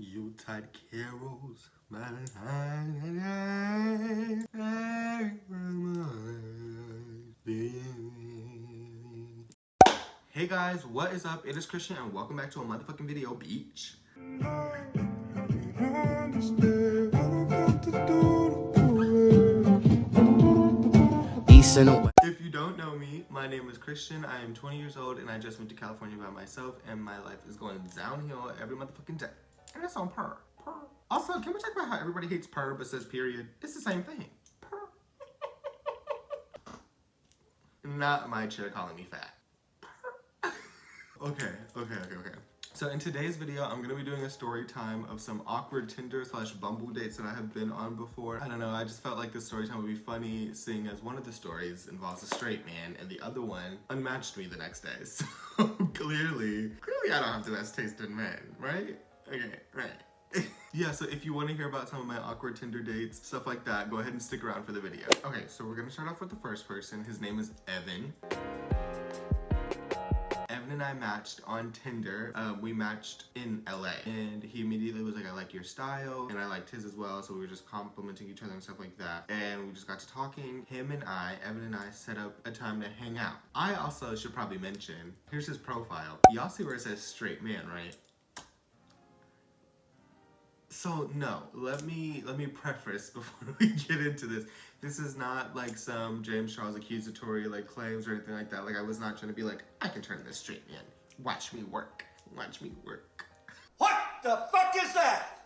Yuletide carols, Hey guys, what is up? It is Christian and welcome back to a motherfucking video, beach. If you don't know me, my name is Christian. I am 20 years old and I just went to California by myself and my life is going downhill every motherfucking day. And it's on purr. Purr. Also, can we talk about how everybody hates purr but says period? It's the same thing. Purr. Not my chair calling me fat. Purr. Okay. So in today's video, I'm gonna be doing a story time of some awkward Tinder / Bumble dates that I have been on before. I don't know, I just felt like this story time would be funny, seeing as one of the stories involves a straight man and the other one unmatched me the next day. So clearly I don't have the best taste in men, right? Okay, right. Yeah, so if you want to hear about some of my awkward Tinder dates, stuff like that, go ahead and stick around for the video. Okay, so we're gonna start off with the first person. His name is Evan. Evan and I matched on Tinder. We matched in LA and he immediately was like, I like your style, and I liked his as well, so we were just complimenting each other and stuff like that, and we just got to talking. Evan and I set up a time to hang out. I also should probably mention, here's his profile. Y'all see where it says straight man, right? So no, let me preface before we get into this. This is not like some James Charles accusatory like claims or anything like that. Like, I was not trying to be like, I can turn this straight man. Watch me work. Watch me work. What the fuck is that?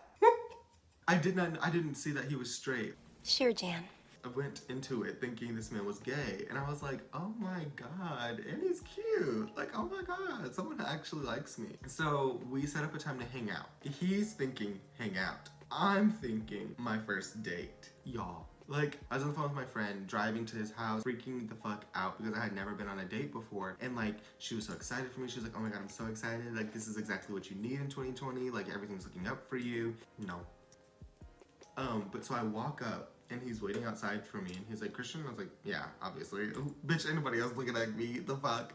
I didn't see that he was straight. Sure, Jan. I went into it thinking this man was gay, and I was like, oh my god, and he's cute. Like, oh my god, someone actually likes me. So we set up a time to hang out. He's thinking hang out. I'm thinking my first date. Y'all, like, I was on the phone with my friend, driving to his house, freaking the fuck out because I had never been on a date before, and like, she was so excited for me. She was like, oh my god, I'm so excited. Like, this is exactly what you need in 2020. Like, everything's looking up for you. No. But so I walk up and he's waiting outside for me and he's like, Christian? I was like, yeah, obviously. Ooh, bitch, anybody else looking at me? The fuck?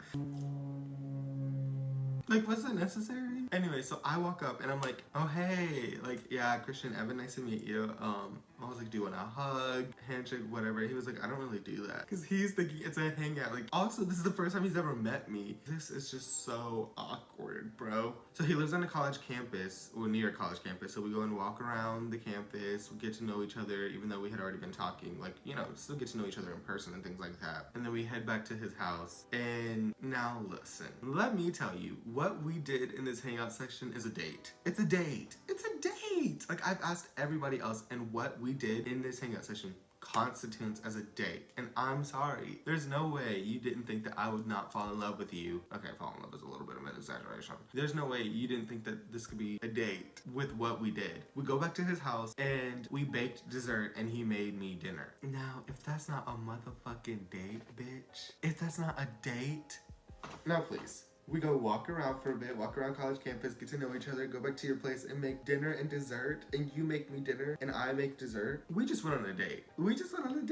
Like, was it necessary? Anyway, so I walk up and I'm like, oh hey, like, yeah, Christian, Evan, nice to meet you. I was like, do you want a hug, handshake, whatever? He was like, I don't really do that. Because he's thinking it's a hangout. Like, also, this is the first time he's ever met me. This is just so awkward, bro. So he lives on a college campus, or near a college campus. So we go and walk around the campus, we get to know each other, even though we had already been talking. Like, you know, still get to know each other in person and things like that. And then we head back to his house. And now listen, let me tell you, what we did in this hangout section is a date. It's a date. It's a date. Like, I've asked everybody else, and what we did in this hangout session constitutes as a date. And I'm sorry, there's no way you didn't think that I would not fall in love with you. Okay, fall in love is a little bit of an exaggeration. There's no way you didn't think that this could be a date with what we did. We go back to his house and we baked dessert and he made me dinner. Now, if that's not a motherfucking date, bitch, if that's not a date, now please. We go walk around for a bit, walk around college campus, get to know each other, go back to your place and make dinner and dessert, and you make me dinner and I make dessert. We just went on a date. We just went on a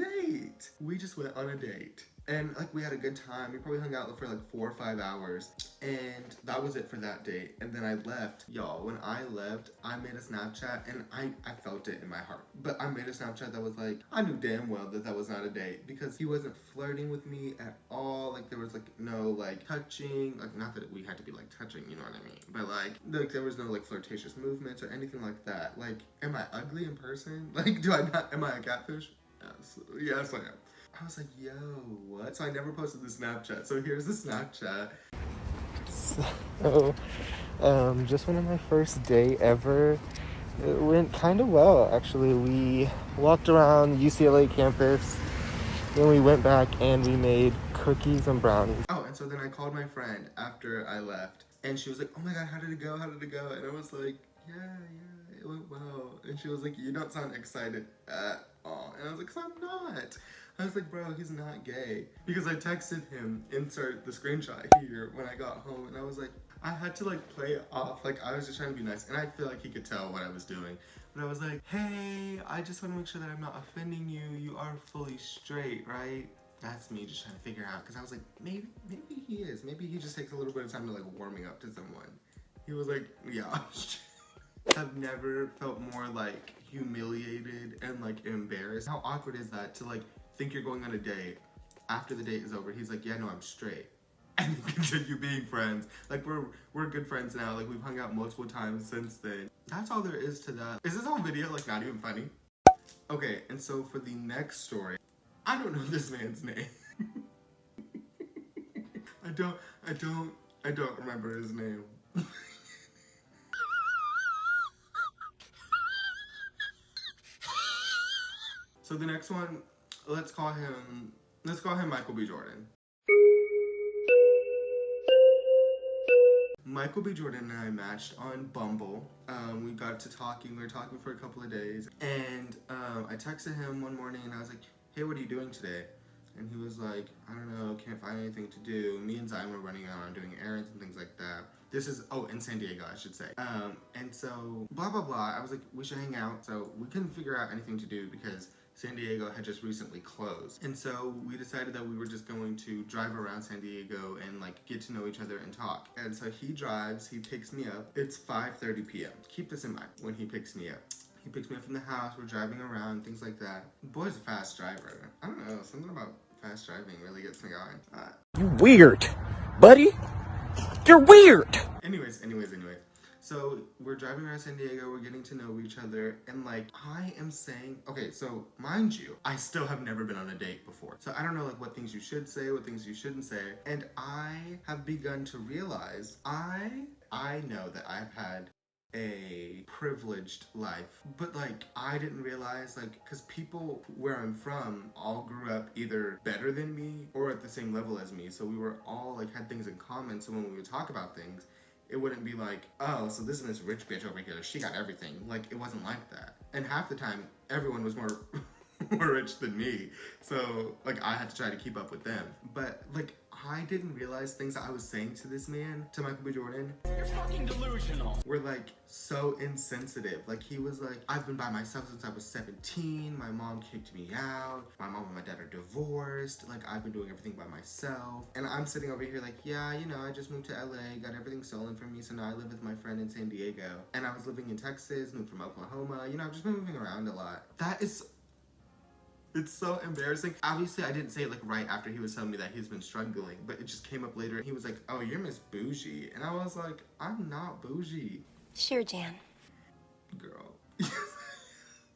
date. And like, we had a good time. We probably hung out for like 4 or 5 hours, and that was it for that date. And then I left. Y'all, when I left, I made a Snapchat, and I felt it in my heart. But I made a Snapchat that was like, I knew damn well that that was not a date, because he wasn't flirting with me at all. Like, there was like no like touching, like, not that we had to be like touching, you know what I mean? But like there was no like flirtatious movements or anything like that. Like, am I ugly in person? Like, am I a catfish? Yes I am. I was like, yo, what? So I never posted the Snapchat. So here's the Snapchat. So, just one of my first day ever. It went kind of well, actually. We walked around UCLA campus, then we went back and we made cookies and brownies. Oh, and so then I called my friend after I left, and she was like, oh my god, how did it go? And I was like, yeah, it went well. And she was like, you don't sound excited at all. And I was like, 'cause I'm not. I was like, bro, he's not gay. Because I texted him, insert the screenshot here, when I got home, and I was like, I had to like play it off, like I was just trying to be nice, and I feel like he could tell what I was doing. But I was like, hey, I just want to make sure that I'm not offending you. You are fully straight, right? That's me just trying to figure out, because I was like, maybe he is. Maybe he just takes a little bit of time to like warming up to someone. He was like, yeah. have never felt more like humiliated and like embarrassed. How awkward is that to like think you're going on a date, after the date is over he's like, yeah, no, I'm straight, and we continue being friends. Like we're good friends now. Like we've hung out multiple times since then. That's all there is to that. Is this whole video like not even funny? Okay, and so for the next story, I don't know this man's name. I don't remember his name. So the next one, let's call him Michael B. Jordan. Michael B. Jordan and I matched on Bumble. We got to talking. We were talking for a couple of days, and I texted him one morning, and I was like, "Hey, what are you doing today?" And he was like, "I don't know, can't find anything to do." Me and Zion were running around doing errands and things like that. This is in San Diego, I should say. And so blah blah blah. I was like, we should hang out. So we couldn't figure out anything to do because San Diego had just recently closed. And so we decided that we were just going to drive around San Diego and like get to know each other and talk. And so he drives, he picks me up. It's 5:30 p.m. Keep this in mind when he picks me up. He picks me up from the house, we're driving around, things like that. The boy's a fast driver. I don't know, something about fast driving really gets me going. You weird, buddy. You're weird. Anyways. So we're driving around San Diego, we're getting to know each other, and like I am saying, okay, so mind you, I still have never been on a date before. So I don't know like what things you should say, what things you shouldn't say. And I have begun to realize I know that I've had a privileged life, but like I didn't realize, like, because people where I'm from all grew up either better than me or at the same level as me, so we were all like had things in common. So when we would talk about things, it wouldn't be like, oh, so this is this rich bitch over here, she got everything. Like it wasn't like that. And half the time everyone was more more rich than me, so like I had to try to keep up with them. But like I didn't realize things that I was saying to this man, to Michael B. Jordan, You're fucking delusional. were like so insensitive. Like he was like, I've been by myself since I was 17, my mom kicked me out, my mom and my dad are divorced, like I've been doing everything by myself. And I'm sitting over here like, yeah, you know, I just moved to LA, got everything stolen from me, so now I live with my friend in San Diego. And I was living in Texas, moved from Oklahoma, you know, I've just been moving around a lot. It's so embarrassing. Obviously, I didn't say it like right after he was telling me that he's been struggling, but it just came up later. He was like, oh, you're Miss Bougie. And I was like, I'm not bougie. Sure, Jan. Girl.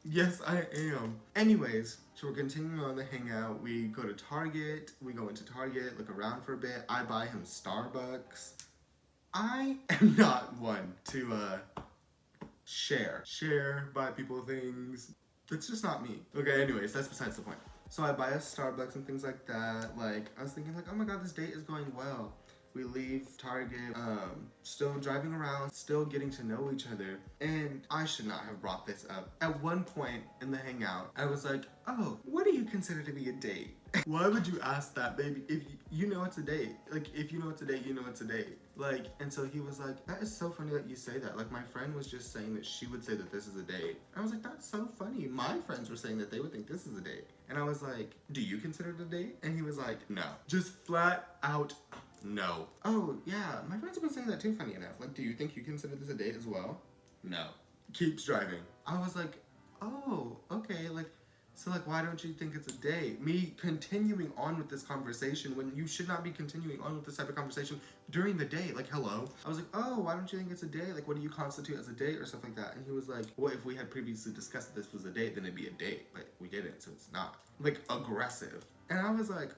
Yes, I am. Anyways, so we're continuing on the hangout. We go to Target. We go into Target, look around for a bit. I buy him Starbucks. I am not one to share, buy people things. It's just not me. Okay, anyways, that's besides the point. So I buy us Starbucks and things like that. Like, I was thinking like, oh my god, this date is going well. We leave Target, still driving around, still getting to know each other. And I should not have brought this up. At one point in the hangout, I was like, oh, what do you consider to be a date? Why would you ask that, baby? If you know it's a date. Like, if you know it's a date, you know it's a date. Like, and so he was like, that is so funny that you say that. Like, my friend was just saying that she would say that this is a date. I was like, that's so funny. My friends were saying that they would think this is a date. And I was like, do you consider it a date? And he was like, no. Just flat out no. Oh, yeah, my friends have been saying that too, funny enough. Like, do you think you consider this a date as well? No. Keeps driving. I was like, oh, okay, like, so like, why don't you think it's a date? Me continuing on with this conversation when you should not be continuing on with this type of conversation during the date. Like, hello? I was like, oh, why don't you think it's a date? Like, what do you constitute as a date or stuff like that? And he was like, well, if we had previously discussed that this was a date, then it'd be a date. But we didn't, so it's not. Like, aggressive. And I was like,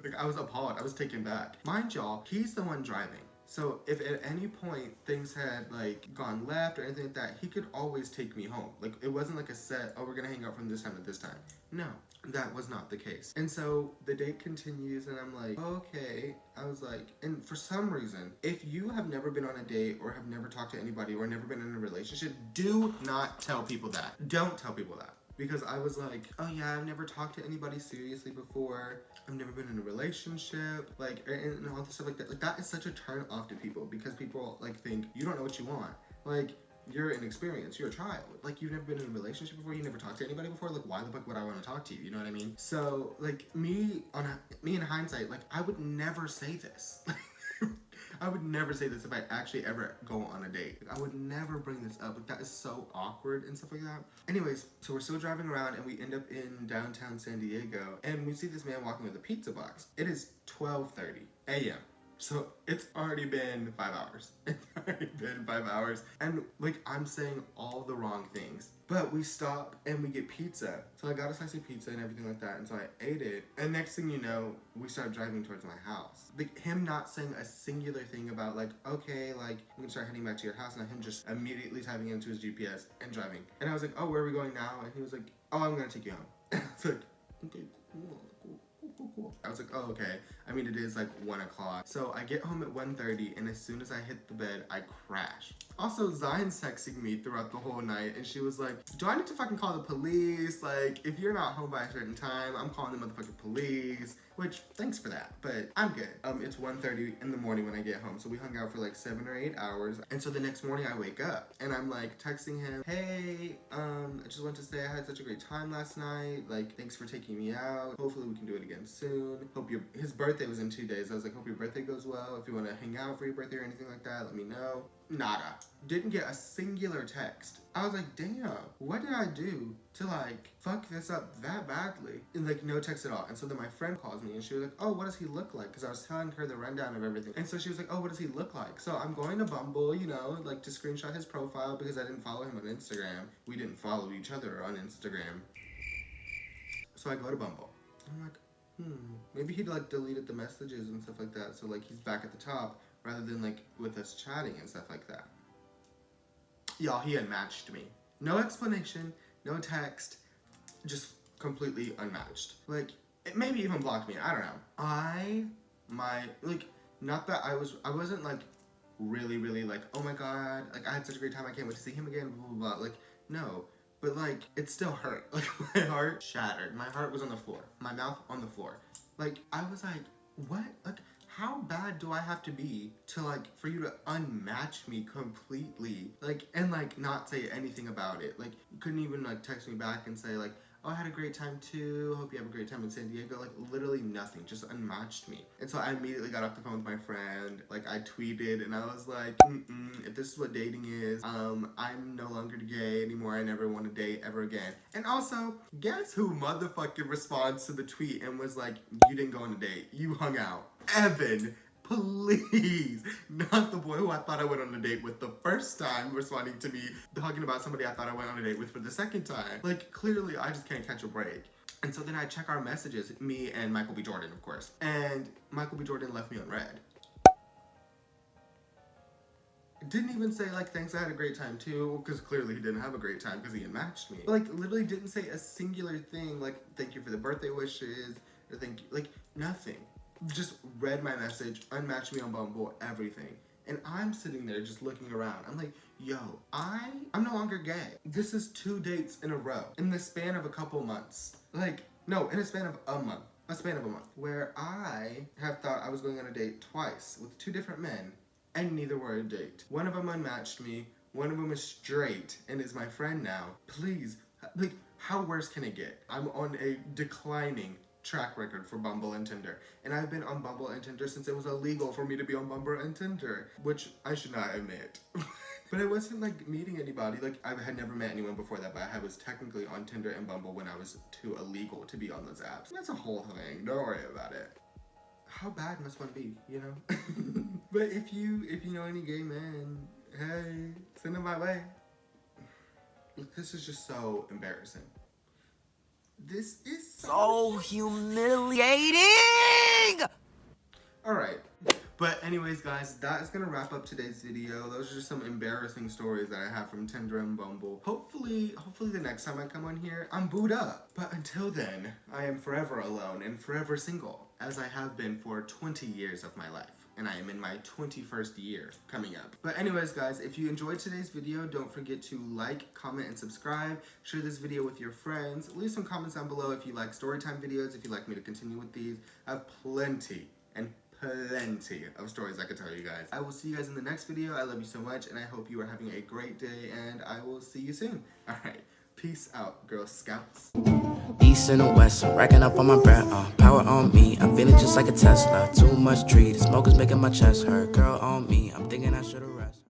like, I was appalled. I was taken back. Mind y'all, he's the one driving. So if at any point things had like gone left or anything like that, he could always take me home. Like, it wasn't like a set, oh, we're gonna hang out from this time to this time. No, that was not the case. And so the date continues and I'm like, okay. I was like, and for some reason, if you have never been on a date or have never talked to anybody or never been in a relationship, do not tell people that. Don't tell people that. Because I was like, oh yeah, I've never talked to anybody seriously before. I've never been in a relationship, like, and all this stuff like that. Like, that is such a turn off to people because people like think you don't know what you want. Like, you're inexperienced, you're a child. Like, you've never been in a relationship before, you never talked to anybody before. Like, why the fuck would I want to talk to you? You know what I mean? So, like, me in hindsight, like, I would never say this. I would never say this if I actually ever go on a date. Like, I would never bring this up. Like, that is so awkward and stuff like that. Anyways, so we're still driving around and we end up in downtown San Diego and we see this man walking with a pizza box. It is 12:30 a.m. So it's already been 5 hours. It's already been 5 hours. And like, I'm saying all the wrong things. But we stop and we get pizza. So I got a slice of pizza and everything like that. And so I ate it. And next thing you know, we start driving towards my house. Like, him not saying a singular thing about like, okay, like, I'm gonna start heading back to your house. And him just immediately typing into his GPS and driving. And I was like, oh, where are we going now? And he was like, oh, I'm gonna take you home. And I was like, okay, cool. I was like, oh, okay. I mean, it is like 1 o'clock. So I get home at 1:30 and as soon as I hit the bed, I crash. Also, Zion's texting me throughout the whole night and she was like, do I need to fucking call the police? Like, if you're not home by a certain time, I'm calling the motherfucking police. Which, thanks for that, but I'm good. It's 1:30 in the morning when I get home. So we hung out for like 7 or 8 hours. And so the next morning I wake up and I'm like texting him, hey, I just want to say I had such a great time last night. Like, thanks for taking me out. Hopefully we can do it again soon. His birthday was in 2 days. I was like, hope your birthday goes well. If you want to hang out for your birthday or anything like that, let me know. Nada. Didn't get a singular text. I was like, damn, what did I do to like fuck this up that badly? And like, no text at all. And so then my friend calls me and she was like, oh, what does he look like? Because I was telling her the rundown of everything. And so she was like, oh, what does he look like? So I'm going to Bumble, you know, like to screenshot his profile because I didn't follow him on Instagram. We didn't follow each other on Instagram. So I go to Bumble. I'm like, maybe he'd like deleted the messages and stuff like that. So like he's back at the top rather than like with us chatting and stuff like that. Y'all, he unmatched me. No explanation, no text, just completely unmatched. Like, it maybe even blocked me, I don't know. Not that I wasn't like really like, oh my god, like I had such a great time, I can't wait to see him again, blah, blah, blah. Like, no. But like, it still hurt. Like, my heart shattered. My heart was on the floor. My mouth on the floor. Like, I was like, what? Like, how bad do I have to be to like, for you to unmatch me completely? Like, and like, not say anything about it. Like, you couldn't even like text me back and say like, oh, I had a great time too. Hope you have a great time in San Diego. Like, literally nothing. Just unmatched me. And so I immediately got off the phone with my friend. Like, I tweeted and I was like, if this is what dating is, I'm no longer gay anymore. I never want to date ever again. And also, guess who motherfucking responds to the tweet and was like, you didn't go on a date. You hung out. Evan. Please, not the boy who I thought I went on a date with the first time responding to me talking about somebody I thought I went on a date with for the second time. Like, clearly I just can't catch a break. And so then I check our messages, me and Michael B. Jordan, of course. And Michael B. Jordan left me on red. Didn't even say like, thanks, I had a great time too, because clearly he didn't have a great time because he unmatched me. But, like, literally didn't say a singular thing like, thank you for the birthday wishes, or thank you, like, nothing. Just read my message, unmatched me on Bumble, everything. And I'm sitting there just looking around. I'm like, yo, I'm no longer gay. This is 2 dates in a row in the span of a couple months. Like, no, in a span of a month. A span of a month. Where I have thought I was going on a date twice with 2 different men and neither were a date. One of them unmatched me. One of them is straight and is my friend now. Please, like, how worse can it get? I'm on a declining track record for Bumble and Tinder. And I've been on Bumble and Tinder since it was illegal for me to be on Bumble and Tinder, which I should not admit. But I wasn't like meeting anybody. Like, I had never met anyone before that, but I was technically on Tinder and Bumble when I was too illegal to be on those apps. That's a whole thing. Don't worry about it. How bad must one be, you know? But if you know any gay men, hey, send them my way. Look, this is just so embarrassing. This is so humiliating! Alright, but anyways guys, that is gonna wrap up today's video. Those are just some embarrassing stories that I have from Tinder and Bumble. Hopefully the next time I come on here, I'm booed up. But until then, I am forever alone and forever single, as I have been for 20 years of my life. And I am in my 21st year coming up. But anyways guys, if you enjoyed today's video, don't forget to like, comment, and subscribe. Share this video with your friends. Leave some comments down below if you like storytime videos, if you'd like me to continue with these. I have plenty of stories I could tell you guys. I will see you guys in the next video. I love you so much, and I hope you are having a great day, and I will see you soon. Alright, Peace out, Girl Scouts. East and the west, racking up on my breath, power on me, I'm feeling just like a Tesla. Too much tree, the smoke is making my chest hurt. Girl on me, I'm thinking I should've